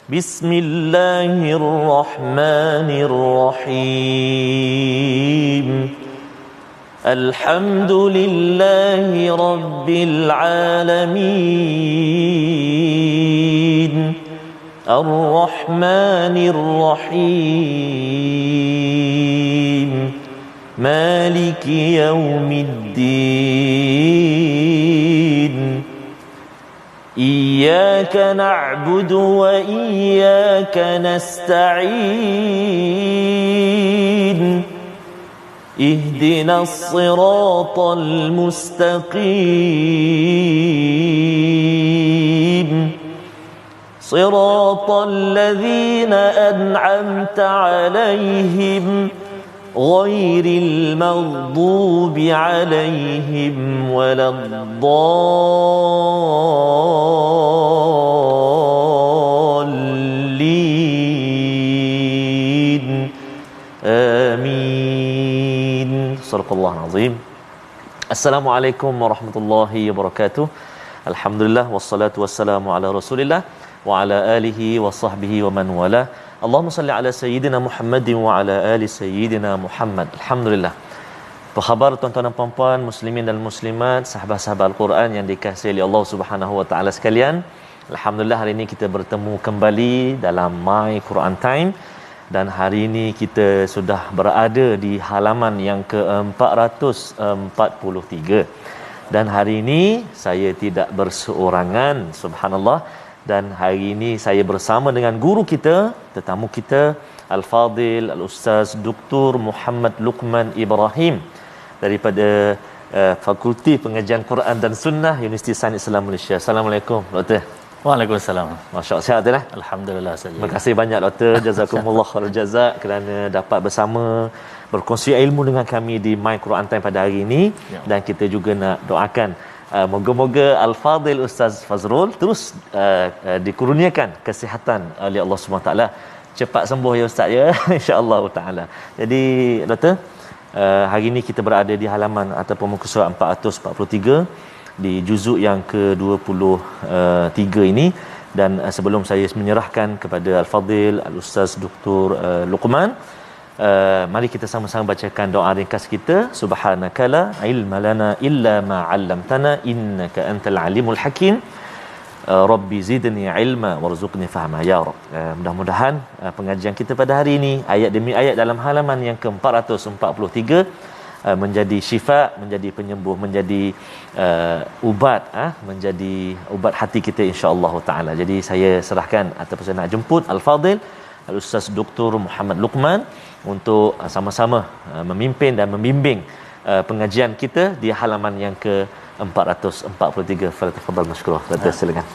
Bismillahirrahmanirrahim. Alhamdulillahi Rabbil Alamin. Ar-Rahmanir Rahim. Maliki Yawmiddin. Iyyaka na'budu wa iyyaka nasta'in. Ihdinas siratal mustaqim. Siratal ladzina an'amta 'alaihim ghairil maghdubi 'alaihim waladdallin. Amin. Sadaqallahul azim. Assalamualaikum warahmatullahi wabarakatuh. Alhamdulillah wassalatu wassalamu ala Rasulillah wa ala alihi wa sahbihi wa man wala. Allahumma salli ala sayyidina Muhammadin wa ala ali sayyidina Muhammad. Alhamdulillah. Apa khabar tuan-tuan dan puan-puan, muslimin dan muslimat, sahabat-sahabat Al-Quran yang dikasihi oleh Allah Subhanahu wa taala sekalian. Alhamdulillah, hari ini kita bertemu kembali dalam My Quran Time, dan hari ini kita sudah berada di halaman yang ke-443. Dan hari ini saya tidak berseorangan, subhanallah. Dan hari ini saya bersama dengan guru kita, tetamu kita, Al-Fadil Al-Ustaz Dr. Muhammad Luqman Ibrahim daripada Fakulti Pengajian Quran dan Sunnah Universiti Sains Islam Malaysia. Assalamualaikum, Doktor. Waalaikumsalam. Masya-Allah, sihat ya? Alhamdulillah saja. Terima kasih banyak Doktor. Jazakumullah khairul jazak kerana dapat bersama berkongsi ilmu dengan kami di My Quran Time pada hari ini. Ya. Dan kita juga nak doakan moga-moga Al-Fadil Ustaz Fazrul terus dikurniakan kesihatan oleh Allah Subhanahu taala. Cepat sembuh ya Ustaz ya, insya-Allah taala. Jadi Doktor, hari ini kita berada di halaman ataupun muka surat 443 di juzuk yang ke-23 ini. Dan sebelum saya menyerahkan kepada Al-Fadil Al-Ustaz Dr. Luqman, mari kita sama-sama bacakan doa ringkas kita. Subhanaka la ilma lana illa ma 'allamtana innaka antal alimul hakim. Rabbi zidni ilma warzuqni fahma ya Rabb. Mudah-mudahan pengajian kita pada hari ini ayat demi ayat dalam halaman yang ke-443 menjadi syifa, menjadi penyembuh, menjadi ubat, menjadi ubat hati kita insya-Allah taala. Jadi saya serahkan ataupun saya nak jemput Al-Fadil Al-Ustaz Dr. Muhammad Luqman untuk sama-sama memimpin dan membimbing pengajian kita di halaman yang ke-443. Fadhal mashkurah. Silakan.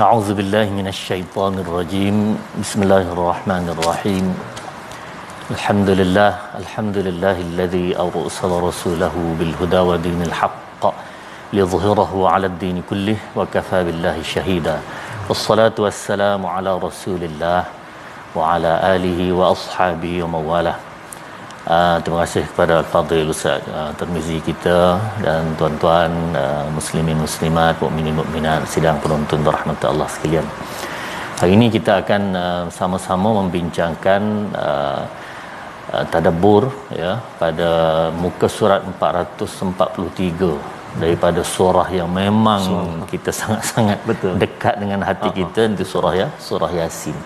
A'udzu billahi minasyaitonir rajim. Bismillahirrahmanirrahim. Alhamdulillahilladzi arsala rasulahu bil huda wa dinil haqq liyudhhirahu 'alad din kullih wa kafa billahi shahida. Wassalatu wassalamu ala Rasulillah wa ala alihi wa ashabihi wa mawalah. Terima kasih kepada Al-Fadhil Ustaz Tirmizi kita dan tuan-tuan muslimin muslimat, mukminin mukminat, sidang penonton rahmat Allah sekalian. Hari ini kita akan sama-sama membincangkan tadabbur ya pada muka surat 443 daripada surah yang memang kita sangat-sangat dekat dengan hati kita, itu surah Yasin.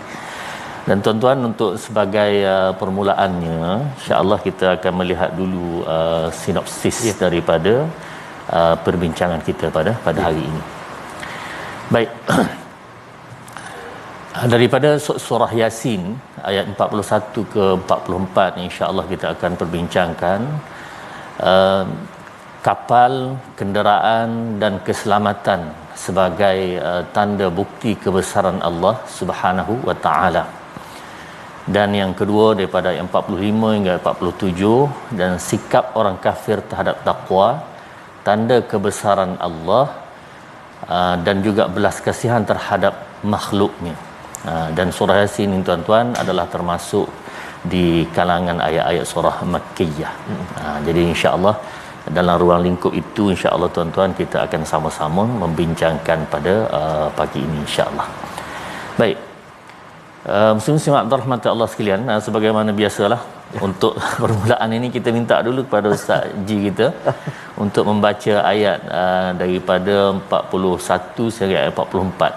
Dan tuan-tuan, untuk sebagai permulaannya, insya-Allah kita akan melihat dulu sinopsis daripada perbincangan kita pada hari ini. Baik. Daripada surah Yasin ayat 41 ke 44, insya-Allah kita akan perbincangkan kapal, kenderaan dan keselamatan sebagai tanda bukti kebesaran Allah Subhanahu wa taala. Dan yang kedua daripada ayat 45 hingga 47, dan sikap orang kafir terhadap takwa, tanda kebesaran Allah dan juga belas kasihan terhadap makhluknya. Dan surah Yasin ini tuan-tuan adalah termasuk di kalangan ayat-ayat surah Makkiyah. Jadi insya-Allah dalam ruang lingkup itu, insya-Allah tuan-tuan, kita akan sama-sama membincangkan pada pagi ini insya-Allah. Baik. Muslim-muslimat rahmat Allah sekalian, sebagaimana biasalah untuk permulaan ini kita minta dulu kepada Ustaz Ji kita untuk membaca ayat daripada 41 sehingga ayat 44.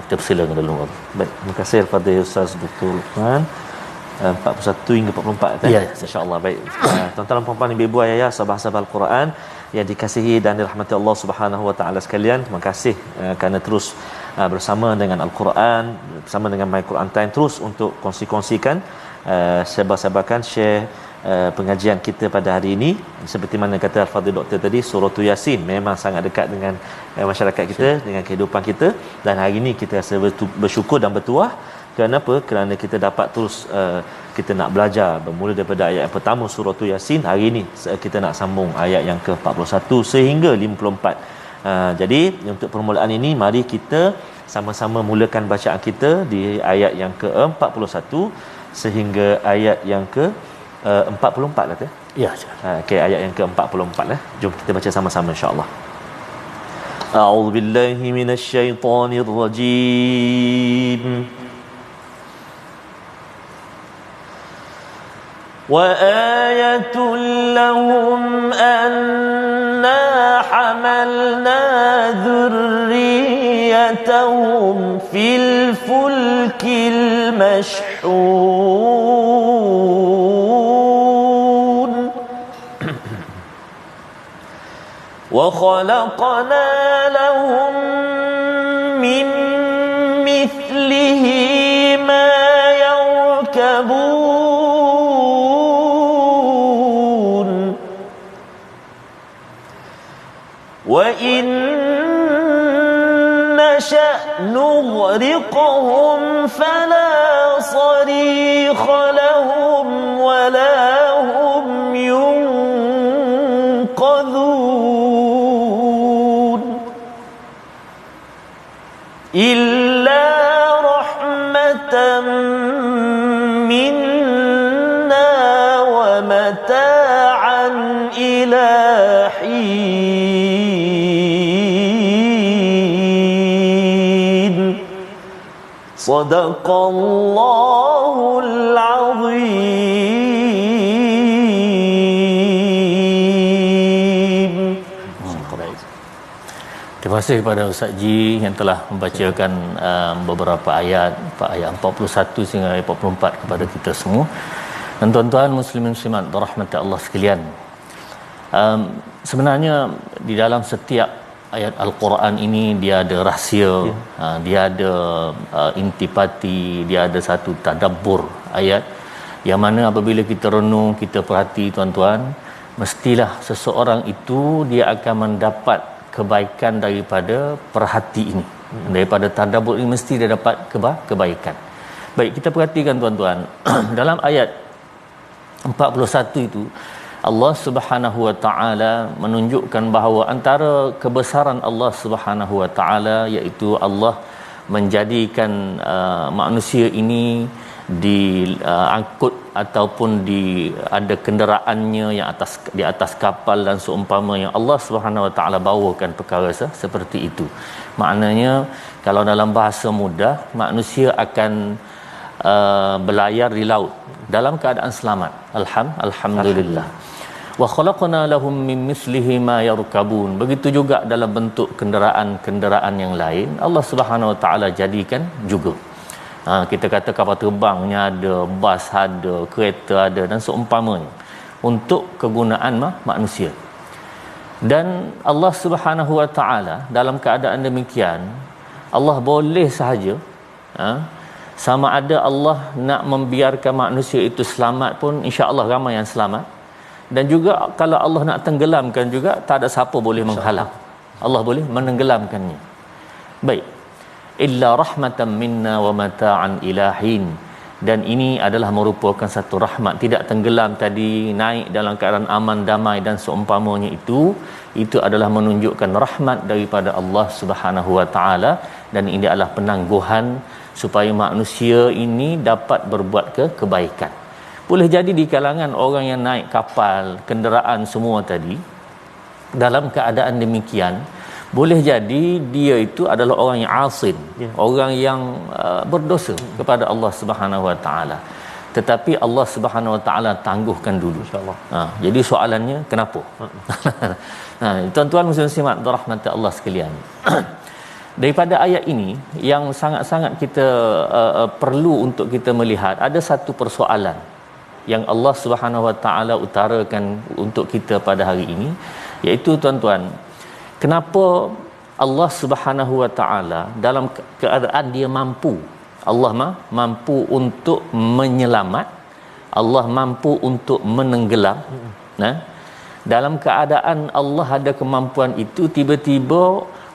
Kita persilakan dulu. Baik, terima kasih kepada Ustaz Dr. Luqman. 41 hingga 44 kan? Ya, insya-Allah. Baik. Tuan-tuan dan puan-puan, ibu-ibu, ayah, sahabat-sahabat Al-Quran yang dikasihi dan dirahmati Allah Subhanahu wa taala sekalian, terima kasih kerana terus bersama dengan Al-Quran, bersama dengan My Quran Time, terus untuk kongsi-kongsikan, sebar-sebarkan, share pengajian kita pada hari ini. Seperti mana kata Al-Fadhil Doktor tadi, surah Yasin memang sangat dekat dengan masyarakat kita, dengan kehidupan kita, dan hari ini kita rasa bersyukur dan bertuah. Kenapa? Kerana kita dapat terus kita nak belajar bermula daripada ayat yang pertama surah Yasin. Hari ini kita nak sambung ayat yang ke-41 sehingga 54. Jadi untuk permulaan ini, mari kita sama-sama mulakan bacaan kita di ayat yang ke-41 sehingga ayat yang ke-44 lah tu. Ya. Okey, ayat yang ke-44 lah. Jom kita baca sama-sama insya-Allah. A'udzubillahi minasyaitonirrajim. وآية لهم أنا حملنا ذريتهم في الفلك المشحون وخلقنا لهم من مثله ما يركبون وإن نشأ نغرقهم فلا صريخ لهم ولا هم ينقذون إلا رحمة منا ومتاعا إلى حين. صدق الله العظيم. Terima kasih kepada Ustaz Ji yang telah membacakan beberapa ayat 41 sehingga ayat 44 kepada kita semua. Dan tuan-tuan muslimin muslimat rahmat Allah sekalian, sebenarnya di dalam setiap ayat Al-Quran ini dia ada rahsia, dia ada intipati, dia ada satu tadabbur ayat yang mana apabila kita renung, kita perhati tuan-tuan, mestilah seseorang itu dia akan mendapat kebaikan daripada perhati ini, daripada tadabbur ini mesti dia dapat kebaikan. Baik, kita perhatikan tuan-tuan dalam ayat 41 itu Allah Subhanahu wa taala menunjukkan bahawa antara kebesaran Allah Subhanahu wa taala iaitu Allah menjadikan manusia ini diangkut ataupun ada kenderaannya yang di atas kapal dan seumpama yang Allah Subhanahu wa taala bawakan perkara seperti itu. Maknanya kalau dalam bahasa mudah, manusia akan berlayar di laut dalam keadaan selamat. Alhamdulillah. Wa khalaqna lahum min mislihi ma yarkabun. Begitu juga dalam bentuk kenderaan-kenderaan yang lain Allah Subhanahu wa taala jadikan juga. Kita kata kapal terbangnya ada, bas ada, kereta ada dan seumpamanya untuk kegunaan manusia. Dan Allah Subhanahu wa taala dalam keadaan demikian, Allah boleh sahaja sama ada Allah nak membiarkan manusia itu selamat pun, insya-Allah ramai yang selamat. Dan juga kalau Allah nak tenggelamkan juga, tak ada siapa boleh menghalang. Allah boleh menenggelamkannya. Baik. Illa rahmatan minna wa mata'an ilahin. Dan ini adalah merupakan satu rahmat. Tidak tenggelam tadi, naik dalam keadaan aman, damai dan seumpamanya itu adalah menunjukkan rahmat daripada Allah Subhanahu wa taala, dan ini adalah penangguhan supaya manusia ini dapat berbuat kebaikan. Boleh jadi di kalangan orang yang naik kapal, kenderaan semua tadi, dalam keadaan demikian, Boleh jadi dia itu adalah orang yang asin, orang yang berdosa kepada Allah Subhanahu Wa Taala. Tetapi Allah Subhanahu Wa Taala tangguhkan dulu, insya-Allah. Jadi soalannya kenapa? Tuan-tuan muslimin rahmati Allah sekalian. Daripada ayat ini yang sangat-sangat kita perlu untuk kita melihat, ada satu persoalan yang Allah Subhanahu Wa Taala utarakan untuk kita pada hari ini, iaitu tuan-tuan, kenapa Allah Subhanahu Wa Taala dalam keadaan dia mampu, Allah mampu untuk menyelamat, Allah mampu untuk menenggelam. Dalam keadaan Allah ada kemampuan itu, tiba-tiba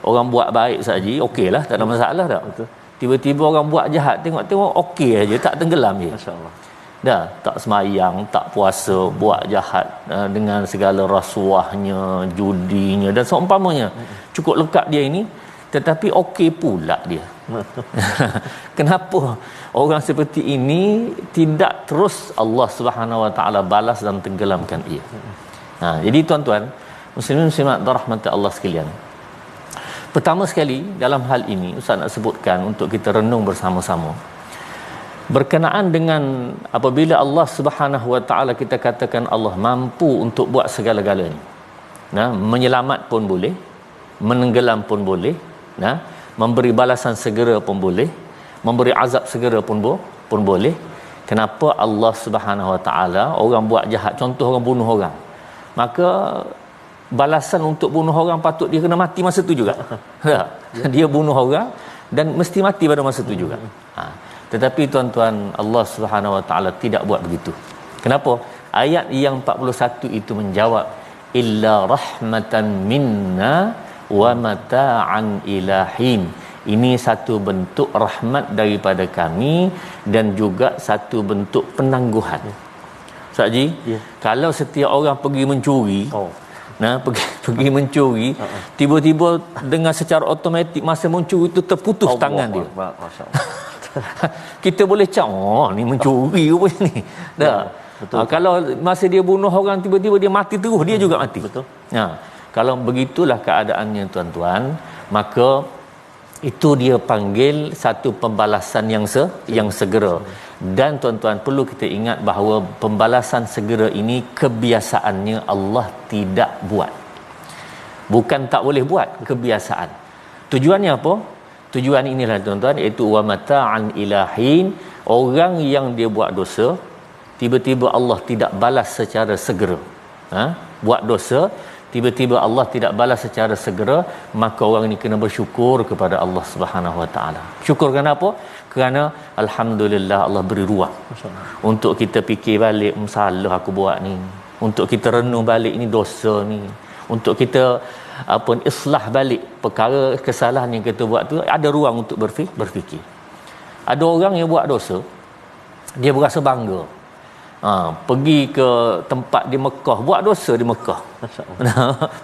orang buat baik saja okeylah, tak ada masalah dah. Betul. Tiba-tiba orang buat jahat, tengok-tengok okey aja, tak tenggelam je. Masya-Allah. Dah tak semayang, tak puasa, buat jahat dengan segala rasuahnya, judinya dan seumpamanya. Cukup lekat dia ini, tetapi okey pula dia. Kenapa orang seperti ini tidak terus Allah Subhanahu Wa Taala balas dan tenggelamkan ia? Jadi tuan-tuan muslimin muslimat rahmat Allah sekalian, pertama sekali dalam hal ini Ustaz nak sebutkan untuk kita renung bersama-sama berkenaan dengan apabila Allah Subhanahu Wa Taala, kita katakan Allah mampu untuk buat segala-galanya. Menyelamat pun boleh, menenggelam pun boleh, memberi balasan segera pun boleh, memberi azab segera pun boleh. Kenapa Allah Subhanahu Wa Taala, orang buat jahat, contoh orang bunuh orang, maka balasan untuk bunuh orang patut dia kena mati masa tu juga. Dia bunuh orang dan mesti mati pada masa tu juga. Tetapi tuan-tuan, Allah Subhanahu Wa Taala tidak buat begitu. Kenapa? Ayat yang 41 itu menjawab, illa rahmatan minna wa mata'an ilahin. Ini satu bentuk rahmat daripada kami dan juga satu bentuk penangguhan. Ustaz Ji, kalau setiap orang pergi mencuri, pergi mencuri, tiba-tiba dengan secara automatik masa mencuri itu terputus tangan dia. Kita boleh cakap, ni mencuri rupanya ni. Dah. Kalau masa dia bunuh orang tiba-tiba dia mati terus, dia juga mati. Betul. Kalau begitulah keadaannya tuan-tuan, maka itu dia panggil satu pembalasan yang segera. Dan tuan-tuan perlu kita ingat bahawa pembalasan segera ini kebiasaannya Allah tidak buat. Bukan tak boleh buat, kebiasaan. Tujuannya apa? Tujuan inilah tuan-tuan, iaitu wa mata'an ilahin. Orang yang dia buat dosa, tiba-tiba Allah tidak balas secara segera. Buat dosa, tiba-tiba Allah tidak balas secara segera, maka orang ini kena bersyukur kepada Allah Subhanahu Wa Taala. Syukur kenapa? Kerana alhamdulillah Allah beri ruang untuk kita fikir balik, salah aku buat ni, untuk kita renung balik ini dosa ni, untuk kita islah balik perkara kesalahan yang kita buat tu, ada ruang untuk berfikir. Ada orang yang buat dosa, dia berasa bangga. Pergi ke tempat di Mekah, buat dosa di Mekah.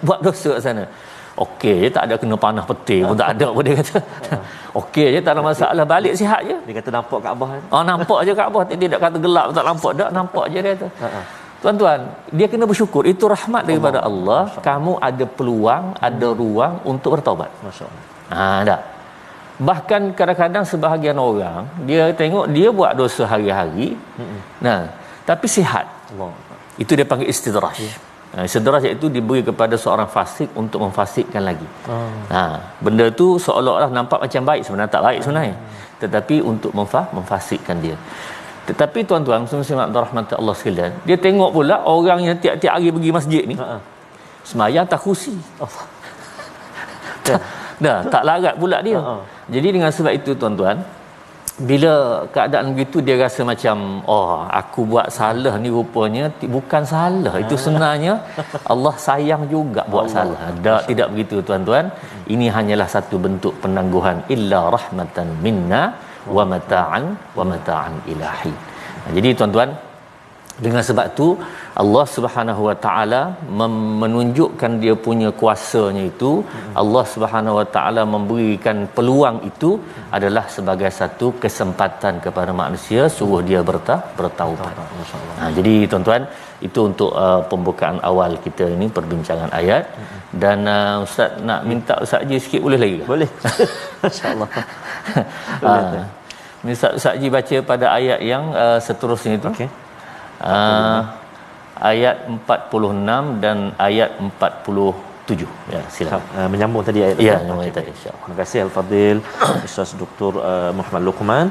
Buat dosa kat sana. Okey je, tak ada kena panah petir pun tak ada pun dia kata. Okey je, tak ada masalah, balik sihat je. Dia kata nampak Kaabah kan? Nampak je Kaabah, dia tak kata gelap tak nampak dak, nampak je dia kata. Tuan-tuan, dia kena bersyukur, itu rahmat daripada Allah. Kamu ada peluang, ada ruang untuk bertaubat. Masya-Allah. Tak. Bahkan kadang-kadang sebahagian orang dia tengok dia buat dosa hari-hari. Tapi sihat. Allah. Itu dia panggil istidraj. Istidraj itu diberi kepada seorang fasik untuk memfasikkan lagi. Benda tu seolah-olah nampak macam baik, sebenarnya tak baik sebenarnya. Tetapi untuk memfasikkan dia. Tetapi tuan-tuan, muslimat rahmat Allah sekalian, dia tengok pula orang yang tiap-tiap hari pergi masjid ni, semayang tak khusi. Tak larat pula dia. Jadi dengan sebab itu tuan-tuan, bila keadaan begitu dia rasa macam aku buat salah ni rupanya bukan salah, itu sebenarnya Allah sayang juga buat salah. Tidak begitu tuan-tuan. Ini hanyalah satu bentuk penangguhan, illa rahmatan minna wa mata'an ilahi. Jadi tuan-tuan, Dengan sebab tu Allah Subhanahu Wa Taala menunjukkan dia punya kuasanya itu, Allah Subhanahu Wa Taala memberikan peluang itu adalah sebagai satu kesempatan kepada manusia suruh dia bertaubat. Jadi tuan-tuan, itu untuk pembukaan awal kita ini perbincangan ayat. Dan Ustaz nak minta Ustaz Haji sikit boleh lagi ke? Boleh. Masya-Allah. Ustaz Haji baca pada ayat yang seterusnya itu. Okey. Ayat 46 dan ayat 47. Ya, silakan. Menyambung tadi ayat ya, menyambung tadi, insya-Allah. Terima kasih Al-Fadil Ustaz Dr. Muhammad Luqman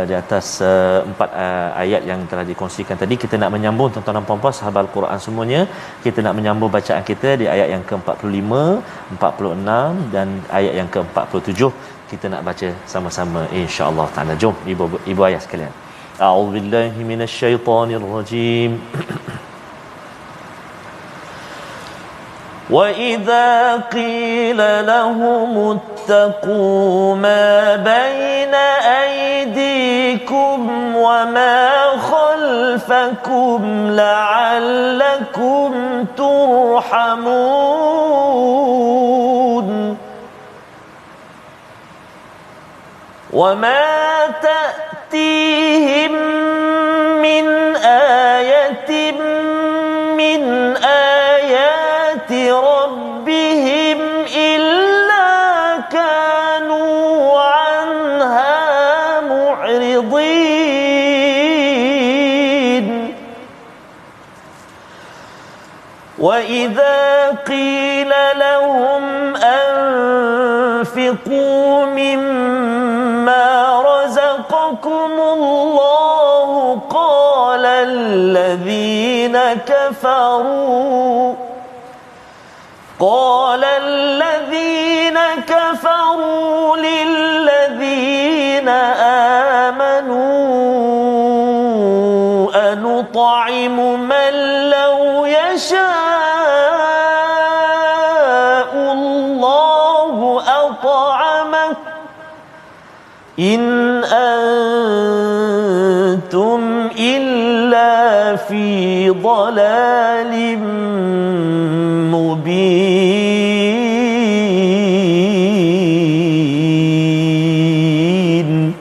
di atas 4 ayat yang telah dikongsikan tadi. Kita nak menyambung tuan-tuan dan puan-puan sahabat Al-Quran semuanya. Kita nak menyambung bacaan kita di ayat yang ke-45, 46 dan ayat yang ke-47. Kita nak baca sama-sama insya-Allah taala. Jom ibu ayah sekalian. A'udzubillahi minasyaitonirrajim. وَإِذَا قِيلَ لَهُمُ اتَّقُوا مَا بَيْنَ أَيْدِيكُمْ وَمَا خَلْفَكُمْ لَعَلَّكُمْ تُرْحَمُونَ وَمَا تَأْتِيهِمْ مِنْ آيَةٍ مِنْ آيَاتِ رَبِّهِمْ إِلَّا كَانُوا عَنْهَا مُعْرِضِينَ وَإِذَا قِيلَ لَهُمْ أَنفِقُوا مِمَّا رَزَقَكُمُ اللَّهُ قَالَ الَّذِينَ كفروا للذين آمنوا أنطعم من لو يشاء الله أطعمه إن أنتم إلا في ضلال مبين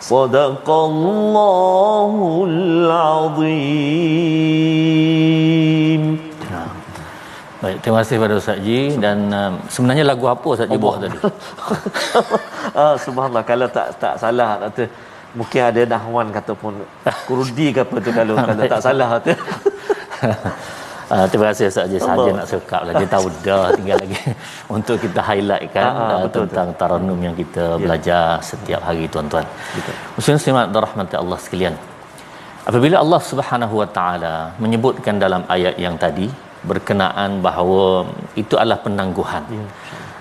صدق الله العظيم. Baik, terima kasih kepada Ustaz Ji. Dan sebenarnya lagu apa Ustaz Ji bawa tadi? Subhanallah, kalau tak salah kata mungkin ada nahwan ataupun kurdi ke apa tu kalau tak salah tu. Terima kasih Ustaz Ji, saja nak sekap lah. Dia tahu dah, tinggal lagi untuk kita highlight kan tentang taranum yang kita belajar setiap hari tuan-tuan. Muslimin rahmati Allah sekalian. Apabila Allah Subhanahu Wa Taala menyebutkan dalam ayat yang tadi berkenaan bahawa itu adalah penangguhan.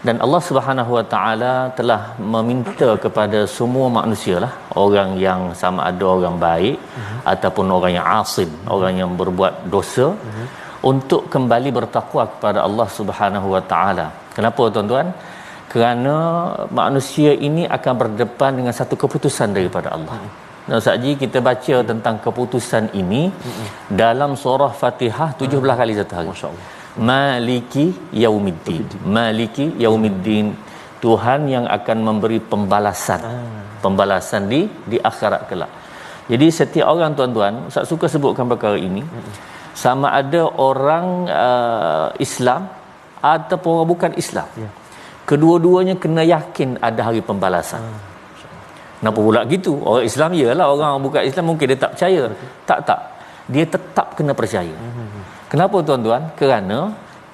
Dan Allah Subhanahu Wa Taala telah meminta kepada semua manusialah, orang yang sama ada orang baik ataupun orang yang asim, orang yang berbuat dosa, untuk kembali bertakwa kepada Allah Subhanahu Wa Taala. Kenapa tuan-tuan? Kerana manusia ini akan berdepan dengan satu keputusan daripada Allah. Dan Ustaz Ji, kita baca tentang keputusan ini dalam surah Fatihah 17 kali satu hari. Masya-Allah. Maliki Yaumiddin. Maliki Yaumiddin, Tuhan yang akan memberi pembalasan di akhirat kelak. Jadi setiap orang tuan-tuan, Ustaz suka sebutkan perkara ini, sama ada orang Islam ataupun orang bukan Islam, kedua-duanya kena yakin ada hari pembalasan. Kenapa pula gitu? Orang Islam ialah, orang bukan Islam mungkin dia tak percaya. Tak. Dia tetap kena percaya. Kenapa tuan-tuan? Kerana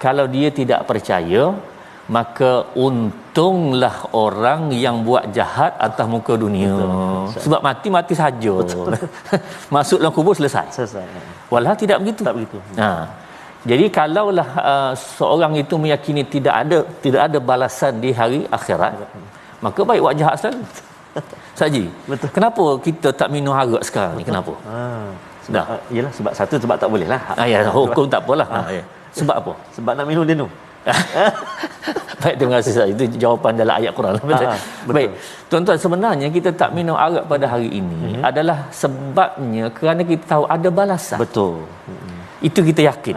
kalau dia tidak percaya, maka untunglah orang yang buat jahat atas muka dunia. Betul. Sebab mati saja. Masuk dalam kubur selesai. Walau tidak begitu. Tak begitu. Jadi kalaulah seorang itu meyakini tidak ada balasan di hari akhirat, maka baik buat jahat selalu. Saji. Betul. Kenapa kita tak minum arak sekarang ni? Kenapa? Yalah sebab satu sebab tak boleh lah. Ya, hukum tak apalah. Sebab apa? Sebab nak minum dia tu. Baik, terima kasih Ustaz. Itu jawapan dalam ayat Quran. Betul. Baik. Tuan-tuan, sebenarnya kita tak minum arak pada hari ini adalah sebabnya kerana kita tahu ada balasan. Betul. Itu kita yakin.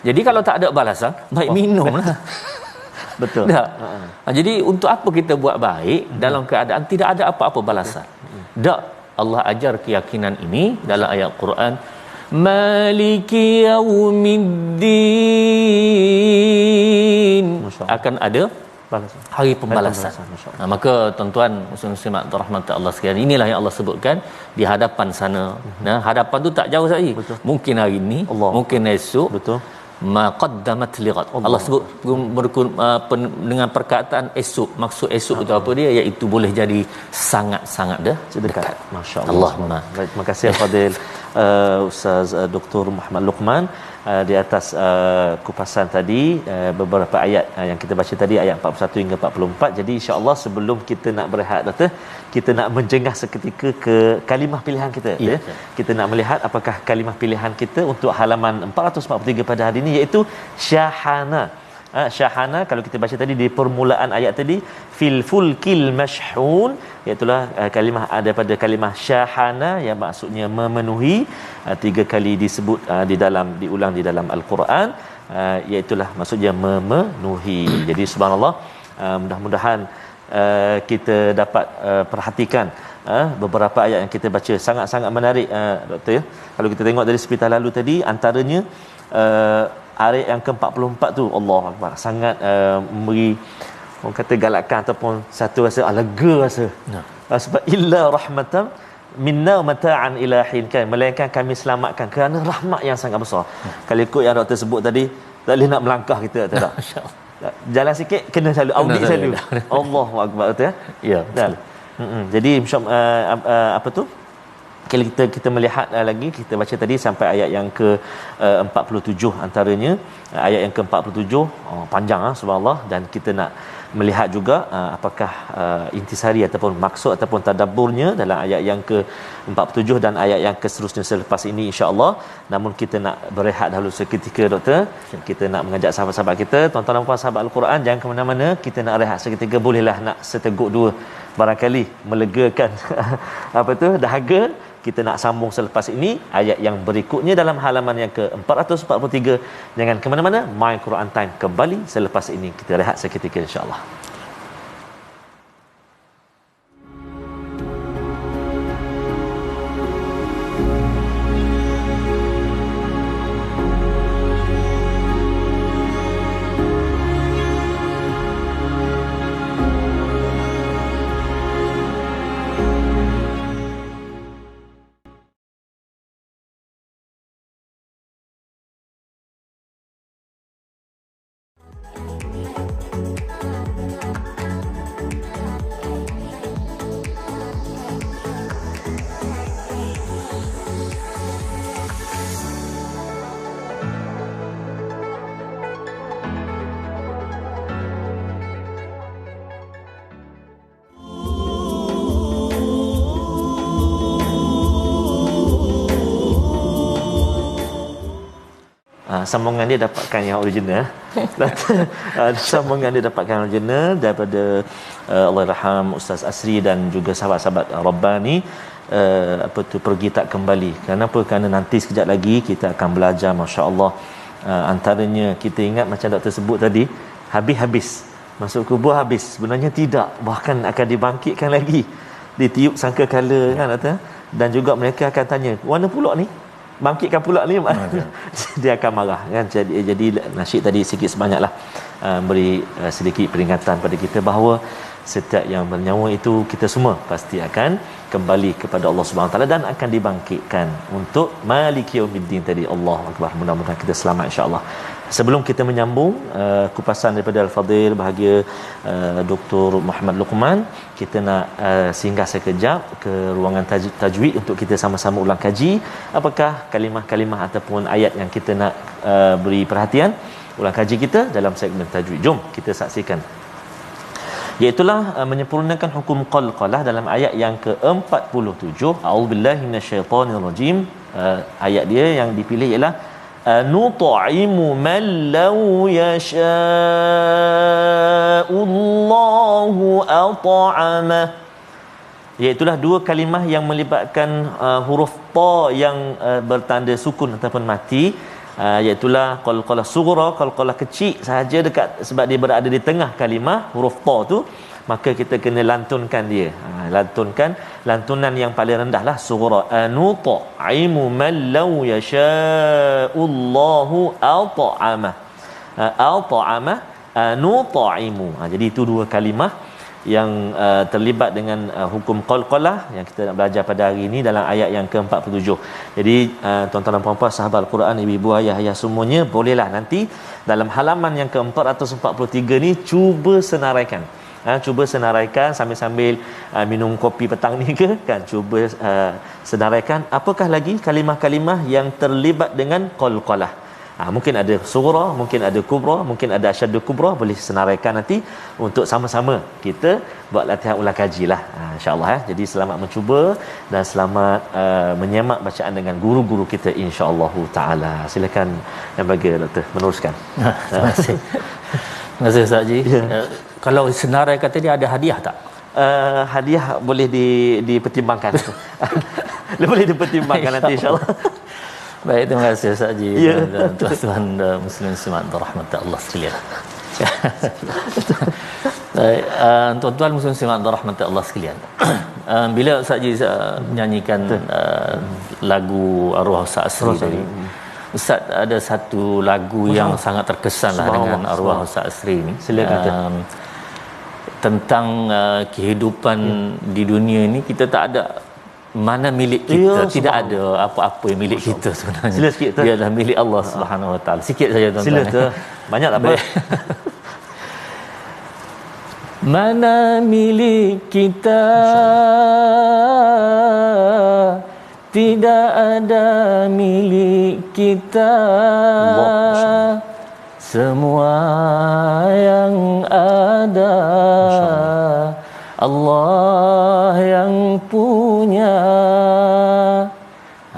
Jadi kalau tak ada balasan, baik minumlah. Betul. Tak? Jadi untuk apa kita buat baik dalam keadaan tidak ada apa-apa balasan? Tak. Allah ajar keyakinan ini dalam ayat Quran, Maliki yaumiddin, akan ada hari pembalasan. Maka tuan-tuan muslim-muslimat rahmat Allah sekalian, inilah yang Allah sebutkan di hadapan sana. Nah, hadapan tu tak jauh lagi. Mungkin hari ini, mungkin esok. Betul. Ma qaddamat liqad. Allah sebut dengan perkataan esok. Maksud esok itu apa dia? Iaitu boleh jadi sangat-sangat dekat. Masya-Allah. Allahumma. Baik, terima kasih Fadil Ustaz Dr. Muhammad Luqman di atas kupasan tadi beberapa ayat yang kita baca tadi, ayat 41 hingga 44. Jadi insya-Allah sebelum kita nak berehat, Doktor, kita nak menjengah seketika ke kalimah pilihan kita. Ya. Kita nak melihat apakah kalimah pilihan kita untuk halaman 443 pada hari ini, iaitu syahana. Syahana, kalau kita baca tadi di permulaan ayat tadi, fil fulkil mashhun, iaitu kalimah daripada kalimah syahana yang maksudnya memenuhi, 3 kali disebut diulang di dalam al-Quran, iaitu maksudnya memenuhi. Jadi subhanallah, mudah-mudahan kita dapat perhatikan beberapa ayat yang kita baca, sangat-sangat menarik, Doktor, ya. Kalau kita tengok dari sepital lalu tadi, antaranya ayat yang ke-44 tu, Allah Akbar, sangat memberi, orang kata, galakan ataupun satu rasa lega rasa. Sebab illa rahmatan minna mata'an ila hin, kan, melainkan kami selamatkan kerana rahmat yang sangat besar. Kalau ikut yang Doktor sebut tadi, tak boleh nak melangkah kita, tak? Jalan sikit kena selalu audit selalu. Allahu Akbar, Doktor, ya. Ya, betul. Jadi apa tu, kalau kita melihat lagi, kita baca tadi sampai ayat yang ke-47 antaranya, ayat yang ke-47 panjang, subhanallah, dan kita nak melihat juga apakah intisari ataupun maksud ataupun tadabburnya dalam ayat yang ke-47 dan ayat yang seterusnya selepas ini, insya-Allah. Namun kita nak berehat dahulu seketika, Doktor. Kita nak mengajak sahabat-sahabat kita, tuan-tuan dan puan sahabat Al-Quran, jangan ke mana-mana. Kita nak rehat seketika, bolehlah nak seteguk dua, barangkali melegakan apa tu, dahaga. Kita nak sambung selepas ini ayat yang berikutnya dalam halaman yang ke-443. Jangan ke mana-mana, My Quran Time kembali selepas ini. Kita rehat seketika, insya-Allah. Sambungan dia dapatkan yang original. Sambungan dia dapatkan yang original daripada Allahyarham Ustaz Asri dan juga sahabat-sahabat Rabbani. Apa tu, pergi tak kembali. Kenapa? Kerana nanti sekejap lagi kita akan belajar, masya-Allah. Antaranya kita ingat macam Doktor sebut tadi, habis masuk kubur habis. Sebenarnya tidak, bahkan akan dibangkitkan lagi, ditiup sangkakala, kan, Doktor. Dan juga mereka akan tanya, mana pula ni, bangkitkan pula ni. Dia akan marah, kan. Jadi nasyid tadi sikit sebanyaklah beri sedikit peringatan pada kita bahawa setiap yang bernyawa itu, kita semua pasti akan kembali kepada Allah Subhanahu taala dan akan dibangkitkan untuk Maliki Yaumiddin tadi. Allahu Akbar. Mudah-mudahan kita selamat, insya-Allah. Sebelum kita menyambung kupasan daripada Al-Fadhil bahagia Dr. Muhammad Luqman, kita nak singgah sekejap ke ruangan tajwid untuk kita sama-sama ulang kaji apakah kalimah-kalimah ataupun ayat yang kita nak beri perhatian, ulang kaji kita dalam segmen tajwid. Jom kita saksikan. Iaitulah menyempurnakan hukum qalqalah dalam ayat yang ke-47. A'udzubillahi minasyaitonirrajim. Ayat dia yang dipilih ialah nut'imu man law yasha'ullahu at'ama. Iaitulah dua kalimah yang melibatkan huruf ta yang bertanda sukun ataupun mati, iaitulah qalqalah sughra, qalqalah kecil sahaja dekat, sebab dia berada di tengah kalimah huruf ta tu, maka kita kena lantunkan dia. Lantunkan lantunan yang paling rendah lah, sughra. Nut'imu man law yasha'ullahu at'ama. At'ama, nut'imu. Jadi itu dua kalimah yang terlibat dengan hukum qalqalah yang kita nak belajar pada hari ini dalam ayat yang ke-47. Jadi tuan-tuan dan puan-puan sahabat Al-Quran, ibu-ibu, ayah-ayah semuanya, bolehlah nanti dalam halaman yang ke-443 ni cuba senaraikan. Cuba senaraikan sambil-sambil minum kopi petang ni ke kan, cuba senaraikan apakah lagi kalimah-kalimah yang terlibat dengan qalqalah. Mungkin ada sughra, mungkin ada kubra, mungkin ada asyaddu kubra, boleh senaraikan nanti untuk sama-sama kita buat latihan ulang kaji lah, insya-Allah. Jadi selamat mencuba dan selamat menyemak bacaan dengan guru-guru kita, insya-Allah taala. Silakan yang bagi doktor meneruskan. Terima kasih. Terima kasih Ustaz Haji. Kalau senaraikan tadi ada hadiah tak? Hadiah boleh dipertimbangkan. Boleh dipertimbangkan nanti, insya-Allah. Baik, terima kasih Ustaz Haji dan tuan-tuan muslimin muslimat rahmat Allah sekalian. Baik, tuan-tuan muslimin muslimat rahmat Allah sekalian. Bila Ustaz Haji menyanyikan lagu Arwah Ustaz Asri tadi, Ustaz ada satu lagu yang sangat terkesan lah dengan Arwah Ustaz Asri ni. Silakan. Tentang kehidupan di dunia ini, kita tak ada mana milik kita, tidak ada apa-apa yang milik kita sebenarnya. Sila sikit tu. Dia adalah milik Allah Subhanahu Wa Taala. Sikit saja tuan-tuan. Sila tu. Banyak tak apa. Mana milik kita, tidak ada milik kita. Semua yang ada Allah yang punya.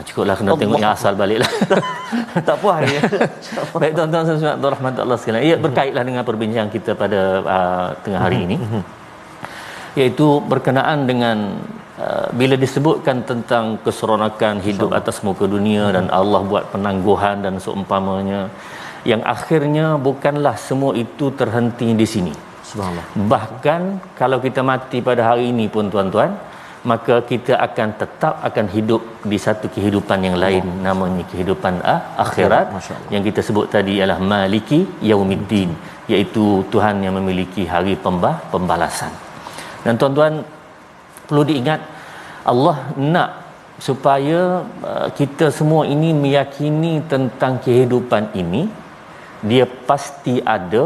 Cukuplah kena tengok yang asal baliklah. Tak puas ya. Baik tuan-tuan dan puan-puan rahmatullah sekalian. Ia berkaitlah dengan perbincangan kita pada tengah hari ini. Iaitu berkenaan dengan bila disebutkan tentang keseronokan hidup atas muka dunia dan Allah buat penangguhan dan seumpamanya, yang akhirnya bukanlah semua itu terhenti di sini. Subhanallah. Bahkan kalau kita mati pada hari ini pun tuan-tuan, maka kita akan tetap akan hidup di satu kehidupan yang lain, namanya kehidupan akhirat, yang kita sebut tadi ialah Maliki Yaumiddin, iaitu Tuhan yang memiliki hari pembalasan. Dan tuan-tuan perlu diingat, Allah nak supaya kita semua ini meyakini tentang kehidupan ini dia pasti ada,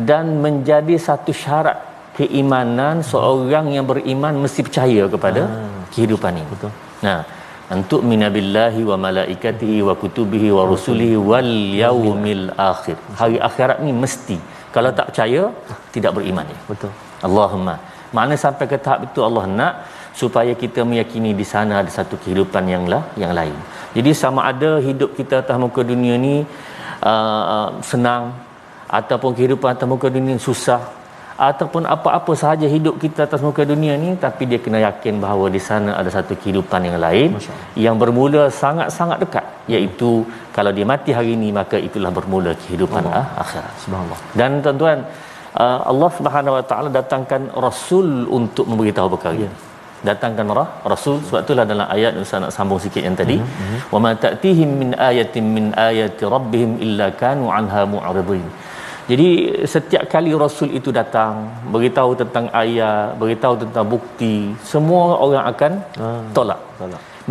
dan menjadi satu syarat keimanan seorang yang beriman mesti percaya kepada kehidupan ini. Betul. Nah, antu minabillahi wa malaikatihi wa kutubihi wa rusulihi wal yaumil akhir. Hari akhirat ni mesti. Kalau tak percaya, tidak beriman dia. Betul. Allahumma. Mana sampai ke tahap itu Allah nak supaya kita meyakini di sana ada satu kehidupan yang lain. Jadi sama ada hidup kita atas muka dunia ni senang, ataupun kehidupan atas muka dunia susah, ataupun apa-apa sahaja hidup kita atas muka dunia ni, tapi dia kena yakin bahawa di sana ada satu kehidupan yang lain yang bermula sangat-sangat dekat, iaitu kalau dia mati hari ini maka itulah bermula kehidupan akhirat. Subhanallah. Dan tuan-tuan, Allah Subhanahu Wa Taala datangkan rasul untuk memberitahu perkara. Datangkan rasul, sebab itulah dalam ayat Ustaz nak sambung sikit yang tadi, wa ma ta'tihim min ayatin min ayati rabbihim illa kanu anha mu'ridin. Jadi setiap kali rasul itu datang beritahu tentang ayat, beritahu tentang bukti, semua orang akan tolak.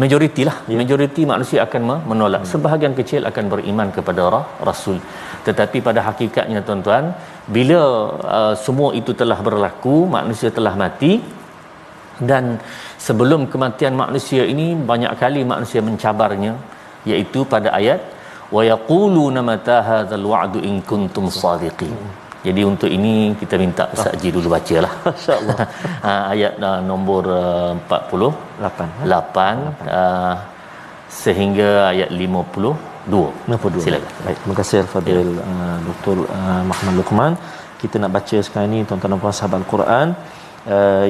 Majoriti lah, majoriti manusia akan menolak. Sebahagian kecil akan beriman kepada rasul. Tetapi pada hakikatnya tuan-tuan, bila semua itu telah berlaku, manusia telah mati, dan sebelum kematian manusia ini banyak kali manusia mencabarnya, iaitu pada ayat wa yaquluna mata hadzal wa'du in kuntum shadiqin. Jadi untuk ini kita minta Ustaz Haji dulu bacalah, masya-Allah. Ayat nombor 48 sehingga ayat 50 62. Silakan. Baik, terima kasih Al-Fadhil Dr. Muhammad Luqman. Kita nak baca sekarang ni tuan-tuan dan puan sahabat Al-Quran,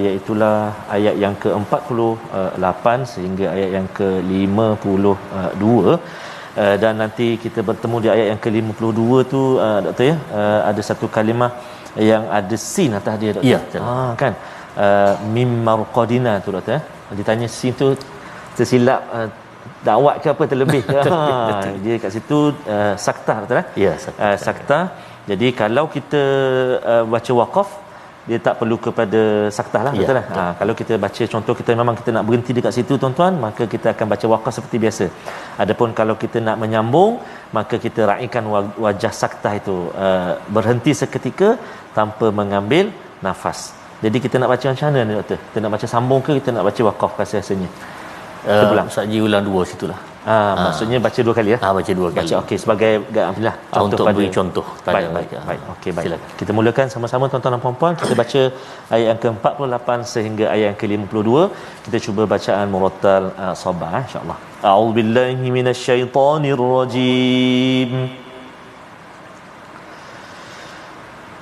iaitulah ayat yang ke-48 sehingga ayat yang ke-52. Dan nanti kita bertemu di ayat yang ke-52 tu doktor ya, ada satu kalimah yang ada sin atas dia doktor. Ya, kan mim marqadina tu doktor. Ditanya sin tu tersilap dakwat ke apa terlebih. Dia kat situ saktah betul eh? Ya, saktah. Jadi kalau kita baca waqaf, dia tak perlu kepada saktah lah, betul lah. Kalau kita baca contoh, kita memang kita nak berhenti dekat situ tuan-tuan, maka kita akan baca waqaf seperti biasa. Adapun kalau kita nak menyambung, maka kita raikan wajah saktah itu, berhenti seketika tanpa mengambil nafas. Jadi kita nak baca macam mana ni doktor? Kita nak baca sambung ke kita nak baca waqaf rasanya? Ustaz Ji ulang dua situlah. Maksudnya baca dua kali ya? Baca dua kali. Baca okey sebagai alhamdulillah contoh untuk pada beri contoh pada baik. Okey baik. Silakan. Kita mulakan sama-sama tuan-tuan dan puan-puan. Kita baca ayat yang ke-48 sehingga ayat yang ke-52. Kita cuba bacaan murattal sabah insya-Allah. A'udzubillahi minasyaitonirrajim.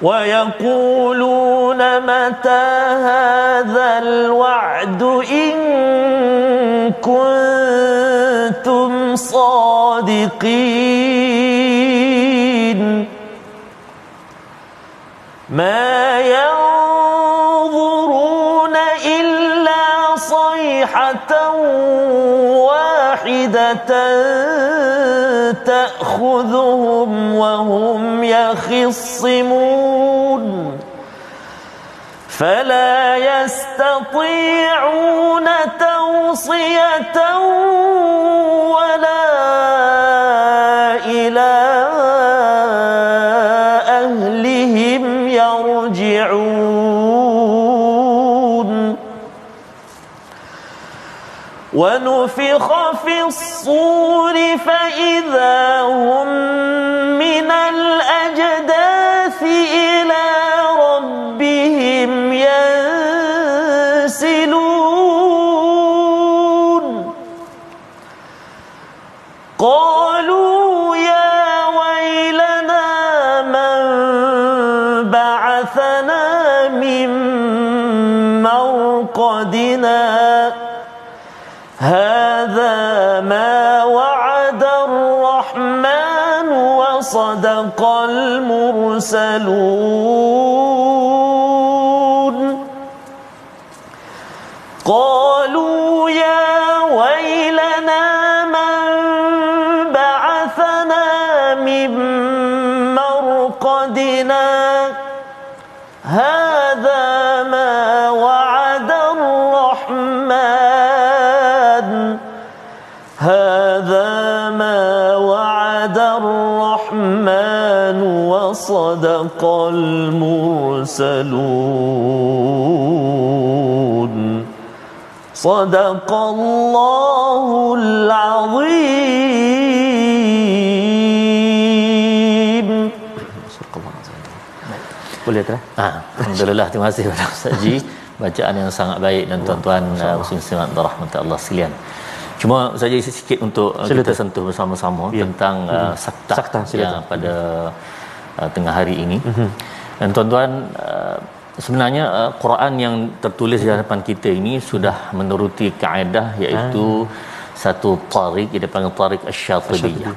وَيَقُولُونَ مَتَى هَذَا الْوَعْدُ إِن كُنتُمْ صَادِقِينَ مَا يَنظُرُونَ إِلَّا صَيْحَةً وَاحِدَةً تَأْخُذُهُمْ وَهُمْ يَخِصِّمُونَ فَلَا يَسْتَطِيعُونَ تَوْصِيَةً وَلَا إِلَى أَهْلِهِمْ يَرْجِعُونَ وَنُفِخَ فِي الصُّورِ فَإِذَا هُمْ مِنَ الْأَجْدَاثِ إِلَى رَبِّهِمْ يَنسِلُونَ قَالُوا يَا وَيْلَنَا مَنْ بَعَثَنَا مِنْ مَرْقَدِنَا هَذَا مَا وَعَدَ الرَّحْمَنُ وَصَدَقَ الْمُرْسَلُونَ قَالُوا يَا وَيْلَنَا مَنْ بَعَثَنَا مِنْ مَرْقَدِنَا هَذَا مَا وَعَدَ الرَّحْمَنُ وصدق المرسلون صدق الله العظيم. Boleh tak? Alhamdulillah, terima kasih kepada Ustaz Ji. Bacaan yang sangat baik dan tuan-tuan muslimin rahmatullah sekalian. Cuma saja sikit untuk kita sentuh bersama-sama tentang saktah yang pada tengah hari ini. Dan tuan-tuan, sebenarnya Quran yang tertulis di hadapan kita ini sudah menuruti kaedah, iaitu satu tariq, dia panggil tariq asy-syatibiyah.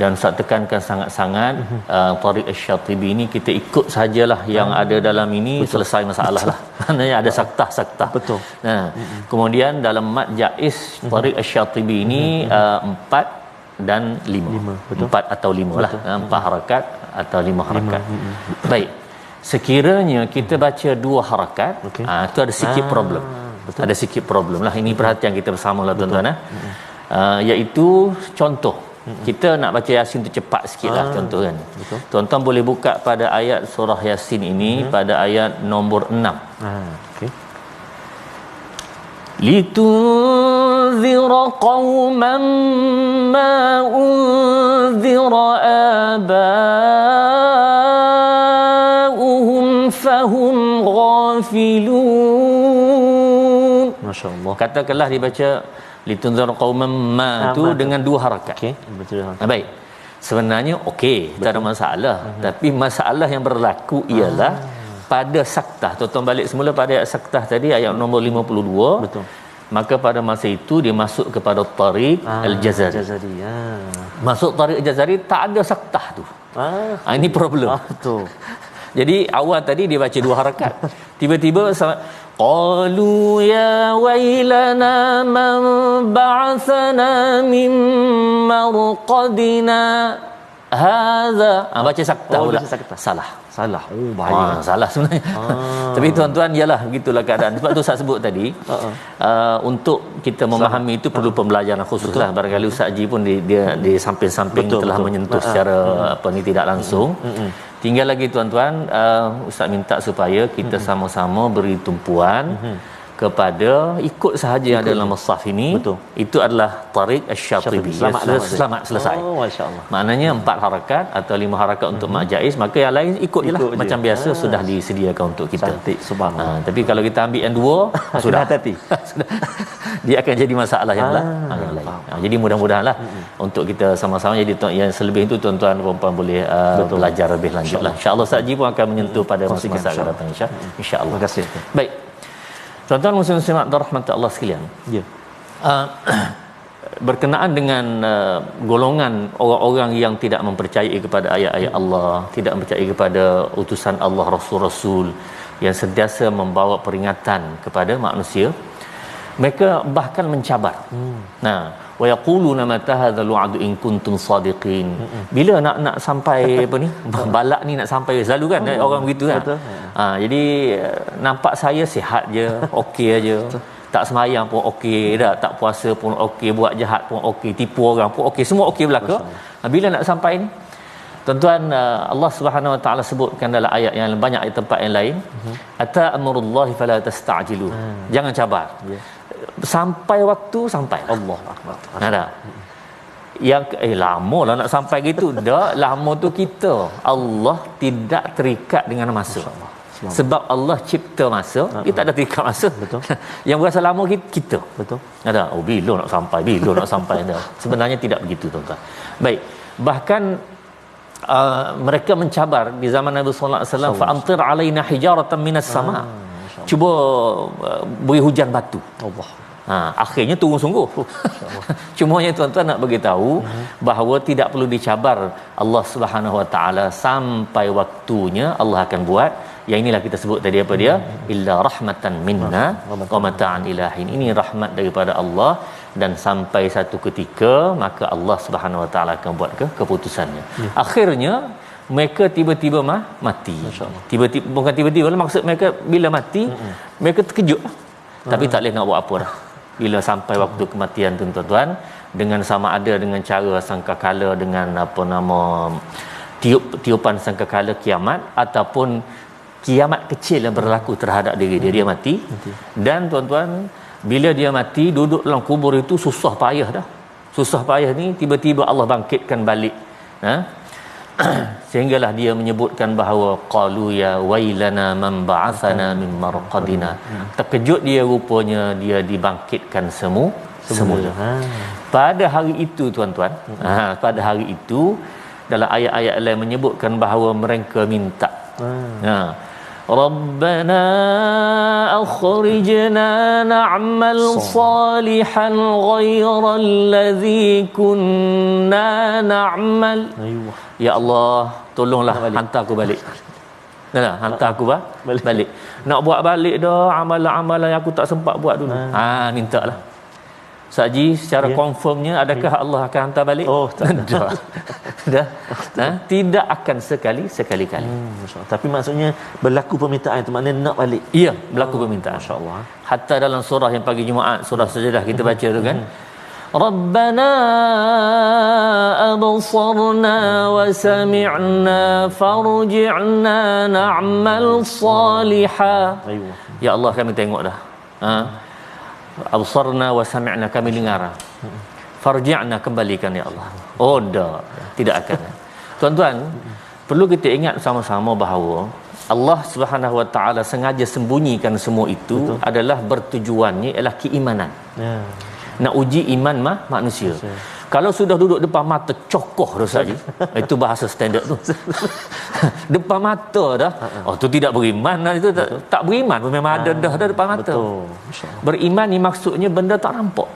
Dan Ustaz tekankan sangat-sangat tariq asy-syatibi ini kita ikut sajalah yang ada dalam ini. Betul. Selesai masalah lah. Maknanya ada saktah. Betul. Kemudian dalam mad jaiz tariq asy-syatibi ini 4 dan 5. 4 atau 5 lah. 4 harakat atau 5 harakat. Baik. Sekiranya kita baca 2 harakat, itu ada sikit problem. Betul. Ada sikit problem lah. Ini perhatian kita bersama lah tuan-tuan. Iaitu contoh. Kita nak baca Yasin tu cepat sikit lah contoh kan. Betul. Tuan-tuan boleh buka pada ayat surah Yasin ini pada ayat nombor 6. Okey. Litunzira qauman ma unzira aba'uhum fahum ghafilun. Masya-Allah. Katakanlah dibaca litunzir qauman ma tu dengan 2 harakat. Okey, betul. Baik. Sebenarnya okey, tak ada masalah. Tapi masalah yang berlaku ialah pada saktah. Tonton balik semula pada ayat saktah tadi, ayat nombor 52. Betul. Maka pada masa itu dia masuk kepada Tariq Al-Jazari. Masuk Tariq Al-Jazari tak ada saktah tu. Ini problem. Betul. Jadi awal tadi dia baca 2 harakat. Tiba-tiba qalu ya wailana man ba'athana min marqadina hadza. Baca saktah pula. Salah. Oh, bahaya. Salah sebenarnya. Tapi tuan-tuan, ialah begitulah keadaan. Sebab tu saya sebut tadi, untuk kita memahami itu perlu pembelajaran khususlah. Barangkali Ustaz Haji pun dia di samping-samping telah menyentuh secara tidak langsung. Tinggal lagi tuan-tuan, Ustaz minta supaya kita sama-sama beri tumpuan kepada ikut sahaja yang ada dalam mushaf ini. Betul. Itu adalah Tariq Asy-Syatibi. Selamat selesai. Masya-Allah. Maknanya 4 harakat atau 5 harakat untuk mak jaiz, maka yang lain ikut je. Macam biasa sudah disediakan untuk kita. Cantik, subhanallah. Tapi kalau kita ambil yang 2 sudah hati-hati. Dia akan jadi masalah yang lain. Jadi mudah-mudahanlah untuk kita sama-sama, jadi yang selebih itu tuan-tuan dan puan-puan boleh belajar lebih lanjutlah. Insya-Allah Ustaz Haji pun akan menyentuh pada masa akan datang insya-Allah. Terima kasih. Baik. Tuan-tuan muslim-muslimat rahmat Allah sekalian. Ya. Berkenaan dengan golongan orang-orang yang tidak mempercayai kepada ayat-ayat Allah, tidak mempercayai kepada utusan Allah, rasul-rasul yang sentiasa membawa peringatan kepada manusia, mereka bahkan mencabar. Nah, wa yaquluna mata hadzal wa'du in kuntum sadiqin. Bila nak sampai apa ni? Balak ni nak sampai selalu kan orang begitu kan. Jadi nampak saya sihat je, okey aja. Tak semayang pun okey dah, tak puasa pun okey, buat jahat pun okey, tipu orang pun okey, semua okey belaka. Bila nak sampai ni, tuan-tuan, Allah Subhanahu Wa Taala sebutkan dalam ayat yang banyak ayat tempat yang lain, ata amrullahi fala tasta'jilu. Jangan cabar. Sampai waktu sampai. Allah Akbar. Ada. Yang lama lah nak sampai gitu. Dah lama tu kita. Allah tidak terikat dengan masa. Sebab Allah cipta masa, dia tak ada terikat masa. Betul. Yang berasa lama kita. Betul. Ada. Bila nak sampai dah. Sebenarnya tidak begitu tuan-tuan. Baik. Bahkan mereka mencabar di zaman Nabi sallallahu alaihi wasallam, fa amtir alaina hijaratan minas sama. Cuba beri hujan batu. Allah. Akhirnya turun sungguh. Cumanya tuan-tuan nak bagi tahu bahawa tidak perlu dicabar Allah Subhanahu Wa Taala, sampai waktunya Allah akan buat. Yang inilah kita sebut tadi apa dia? Illa rahmatan minna wa mata'an ilahin. Ini rahmat daripada Allah, dan sampai satu ketika maka Allah Subhanahu Wa Taala akan buat keputusannya. Akhirnya mereka tiba-tiba mati. Tiba-tiba, bukan tiba-tiba lah, maksud mereka bila mati mereka terkejut. Tapi tak boleh nak buat apa dah. Bila sampai waktu kematian tu tuan-tuan, dengan sama ada dengan cara sangkakala, dengan apa nama tiupan sangkakala kiamat, ataupun kiamat kecil yang berlaku terhadap diri dia, dia mati. Dan tuan-tuan, bila dia mati, duduk dalam kubur itu susah payah dah. Susah payah ni tiba-tiba Allah bangkitkan balik. Sehinggalah dia menyebutkan bahawa qalu ya wailana man ba'athana min marqadina. Terkejut dia, rupanya dia dibangkitkan semula. Pada hari itu tuan-tuan, pada hari itu dalam ayat-ayat lain menyebutkan bahawa mereka minta, Rabbana akhrijna na'mal salihan ghayra alladhi kunna na'mal. Ya Allah, tolonglah hantar aku balik. Hantar aku balik. Nak buat balik dah amalan-amalan yang aku tak sempat buat dulu. Mintalah. Saji secara confirmnya, adakah Allah akan hantar balik? Oh, tak ada. Dah. Tidak akan sekali-kali. Tapi maksudnya berlaku permintaan itu, maknanya nak balik. Iya, berlaku permintaan. Masya-Allah. Hatta dalam surah yang pagi Jumaat, surah Sajadah kita baca tu kan. Rabbana absarna wa sami'na farji'na na'mal salihan. Ya Allah, kami tengok dah. Absarna wa sami'na, kami dengar. Farji'na, kembalikan ya Allah. Oh dah, tidak akan. Tuan-tuan, perlu kita ingat sama-sama bahawa Allah Subhanahu Wa Taala sengaja sembunyikan semua itu. Betul. Adalah bertujuannya ialah keimanan. nak uji iman manusia. Kalau sudah duduk depan mata cokoh dah saja. Itu bahasa standard tu. Depan mata dah. Oh tu tidak beriman lah, itu tak beriman pun memang ada dah depan mata. Betul. Beriman ni maksudnya benda tak nampak.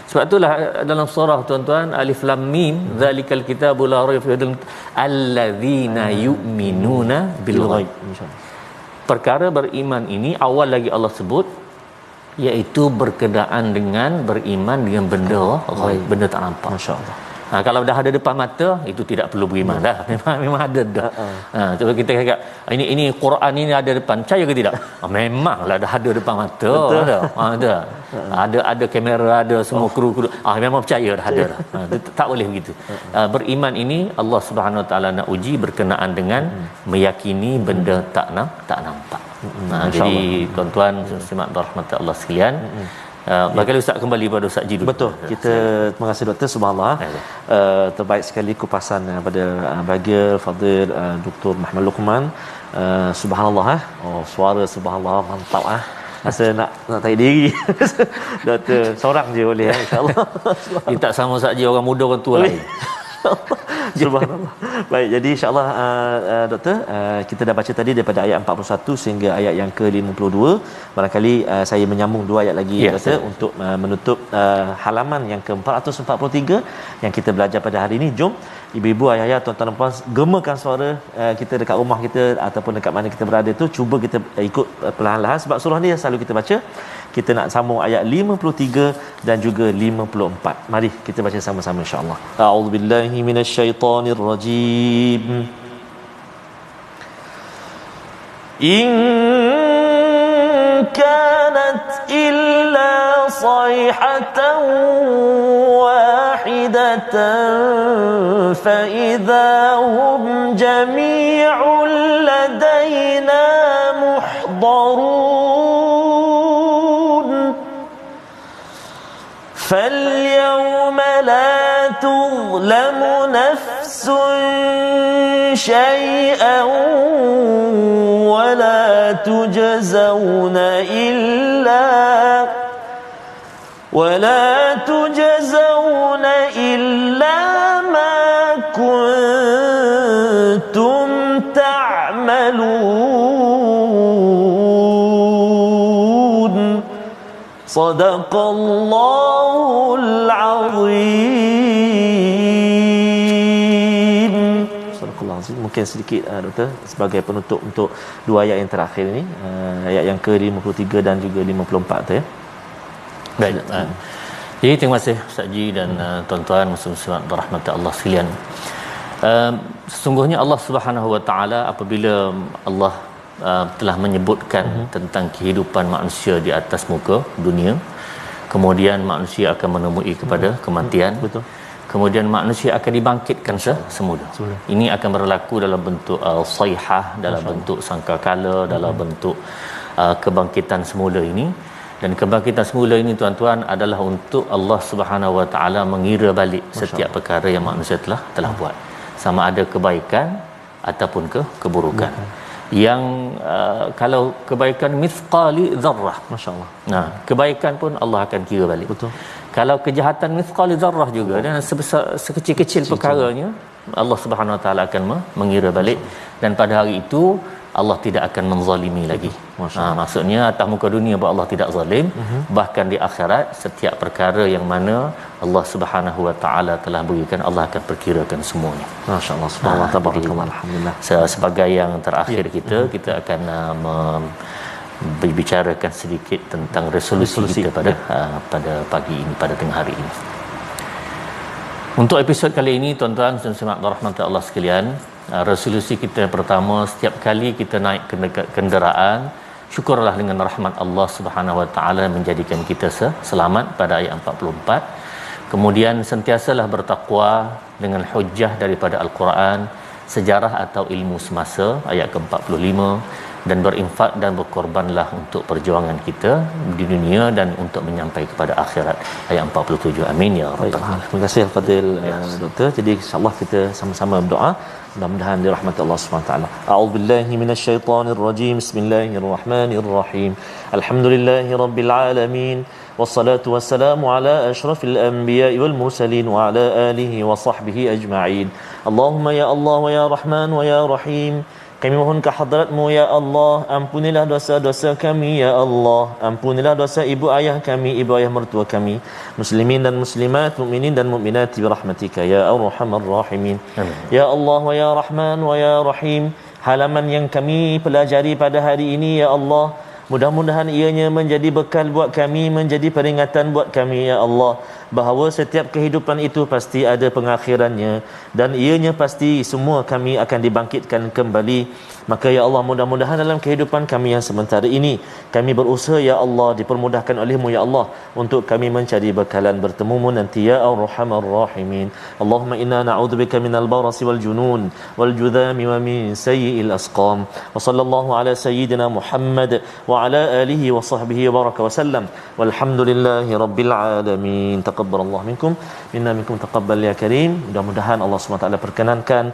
Sebab itulah dalam surah tuan-tuan Alif Lam Mim zalikal kitabul la raiba fihi allazina yu'minuna bil ghaib. Perkara beriman ini awal lagi Allah sebut, iaitu berkenaan dengan beriman dengan benda ghaib, benda tak nampak. Masya-Allah. Kalau dah ada depan mata, itu tidak perlu beriman dah. Memang ada dah. Cuba kita cakap ini Quran ini ada depan, percaya ke tidak? Memanglah dah ada depan mata. Ada kamera, ada semua kru. Memang percaya dah ada dah. Tak boleh begitu. Beriman ini Allah Subhanahu Wa Taala nak uji berkenaan dengan meyakini benda tak nampak. Jadi tuan-tuan simak rahmat Allah sekalian. Bagaimana Ustaz kembali pada Ustaz Ji dulu. Betul. Kita terima kasih Doktor, subhanallah. Terbaik sekali kupasan pada bahagia Fadil Dr. Muhammad Luqman. Subhanallah. Suara subhanallah mantap rasa nak tarik diri. Doktor seorang je boleh insya-Allah. Dia tak sama Ustaz Ji, orang muda orang tua lain. Subhanallah. Baik, jadi insya-Allah Doktor, kita dah baca tadi daripada ayat 41 sehingga ayat yang ke-52. Barangkali saya menyambung dua ayat lagi Doktor untuk menutup halaman yang ke-443 yang kita belajar pada hari ini. Jom ibu-ibu, ayah-ayah, tuan-tuan dan puan, gemakan suara kita dekat rumah kita ataupun dekat mana kita berada tu, cuba kita ikut perlahan-lahan sebab surah ni selalu kita baca. Kita nak sambung ayat 53 dan juga 54. Mari kita baca sama-sama insya-Allah. A'udzubillahi minasyaitonirrajim. In kanat illa sayhatan wahidatan fa idza hum jami'un ladaina muhdarun. فاليوم لا تظلم نفس شيئا ولا تجزون إلا ما كنتم تعملون صدق الله العظيم. Sadaqallahu azim. Mungkin sedikit Doktor sebagai penutup untuk dua ayat yang terakhir ini, ayat yang ke-53 dan juga 54 tu ya. Baik. Jadi terima kasih Ustaz Ji dan tuan-tuan muslim-muslimat berahmat Allah sekalian. Sesungguhnya Allah Subhanahu Wa Taala apabila Allah telah menyebutkan tentang kehidupan manusia di atas muka dunia, kemudian manusia akan menemui kepada kematian. Betul. Kemudian manusia akan dibangkitkan semula. Ini akan berlaku dalam bentuk sayhah, dalam bentuk sangkakala, dalam bentuk kebangkitan semula ini. Dan kebangkitan semula ini tuan-tuan adalah untuk Allah Subhanahu Wa Taala mengira balik setiap perkara yang manusia telah buat, sama ada kebaikan ataupun keburukan. Yang kalau kebaikan mithqali zarrah, masya-Allah. Nah, kebaikan pun Allah akan kira balik. Betul. Kalau kejahatan mithqali zarrah juga, dan sebesar sekecil-kecil perkaranya, Allah Subhanahu Wa Taala akan mengira balik, dan pada hari itu Allah tidak akan menzalimi lagi. Maksudnya atas muka dunia Allah tidak zalim, bahkan di akhirat setiap perkara yang mana Allah Subhanahu Wa Taala telah berikan, Allah akan perkirakan semuanya. Masya-Allah, subhanallah, tabarakallah, alhamdulillah. Sebagai yang terakhir kita akan berbicarakan sedikit tentang resolusi kita pada pagi ini, pada tengah hari ini. Untuk episod kali ini tuan-tuan dan sahabat rahmat Allah sekalian, resolusi kita pertama, setiap kali kita naik kenderaan, syukurlah dengan rahmat Allah Subhanahu Wa Taala menjadikan kita selamat pada ayat 44. Kemudian sentiasalah bertakwa dengan hujjah daripada Al-Quran, sejarah atau ilmu semasa ayat ke-45, dan berinfak dan berkorbanlah untuk perjuangan kita di dunia dan untuk menyampai kepada akhirat ayat 47. Amin ya rabbal alamin. Terima kasih Fadil Doktor. Jadi insya-Allah kita sama-sama berdoa mudah-mudahan dirahmati Allah Subhanahu taala. A'udzubillahi minasyaitonirrajim. Bismillahirrahmanirrahim. Alhamdulillahirabbil alamin. wassalatu wassalamu ala asyrafil anbiya'i wal mursalin wa ala alihi wa sahbihi ajma'in. Allahumma ya Allah wa ya Rahman wa ya Rahim, kami mohon ke hadratmu ya Allah, ampunilah dosa-dosa kami ya Allah, ampunilah dosa ibu ayah kami, ibu ayah mertua kami, muslimin dan muslimat, mukminin dan mukminat bi rahmatika ya arhamar rahimin. Amin. Ya Allah wa ya Rahman wa ya Rahim, halaman yang kami pelajari pada hari ini ya Allah, mudah-mudahan ianya menjadi bekal buat kami, menjadi peringatan buat kami ya Allah, bahawa setiap kehidupan itu pasti ada pengakhirannya dan ianya pasti semua kami akan dibangkitkan kembali. Maka ya Allah, mudah-mudahan dalam kehidupan kami yang sementara ini kami berusaha ya Allah, dipermudahkan oleh-Mu ya Allah untuk kami mencari bekalan bertemu-Mu nanti ya Arhamar Rahimin. Allahumma inna na'udzubika minal barasi wal junun wal judhami wa min sayyi'il asqam. Wa sallallahu ala sayyidina Muhammad wa ala alihi wa sahbihi wa baraka wa sallam. Walhamdulillahi rabbil alamin. Taqabbalallahu minkum minna minkum taqabbal ya karim. Mudah-mudahan Allah SWT perkenankan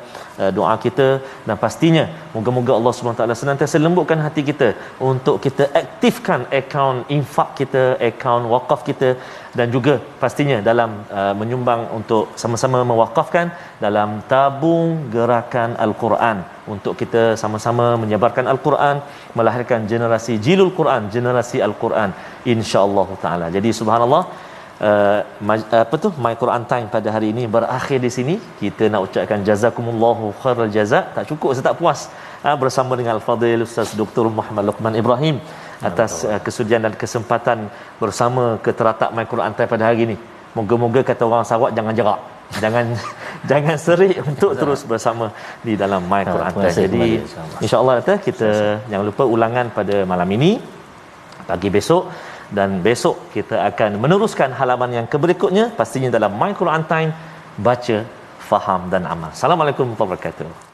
doa kita, dan pastinya moga-moga Allah SWT senantiasa lembutkan hati kita untuk kita aktifkan akaun infak kita, akaun wakaf kita, dan juga pastinya dalam menyumbang untuk sama-sama mewakafkan dalam tabung gerakan Al-Quran untuk kita sama-sama menyebarkan Al-Quran, melahirkan generasi jilul Quran, generasi Al-Quran insya-Allah taala. Jadi subhanallah, My Quran Time pada hari ini berakhir di sini. Kita nak ucapkan jazakumullahu khairal jazak. Tak cukup, saya tak puas bersama dengan Al-Fadhil Ustaz Dr. Muhammad Luqman Ibrahim atas kesudian dan kesempatan bersama ke teratak My Quran Time pada hari ini. Moga-moga kata orang Sarawak, jangan jerak, jangan serik untuk terus bersama di dalam My Quran Time. Jadi insya-Allah kita jangan lupa ulangan pada malam ini, pagi besok, dan besok kita akan meneruskan halaman yang berikutnya pastinya dalam My Quran Time, baca, faham dan amal. Assalamualaikum warahmatullahi wabarakatuh.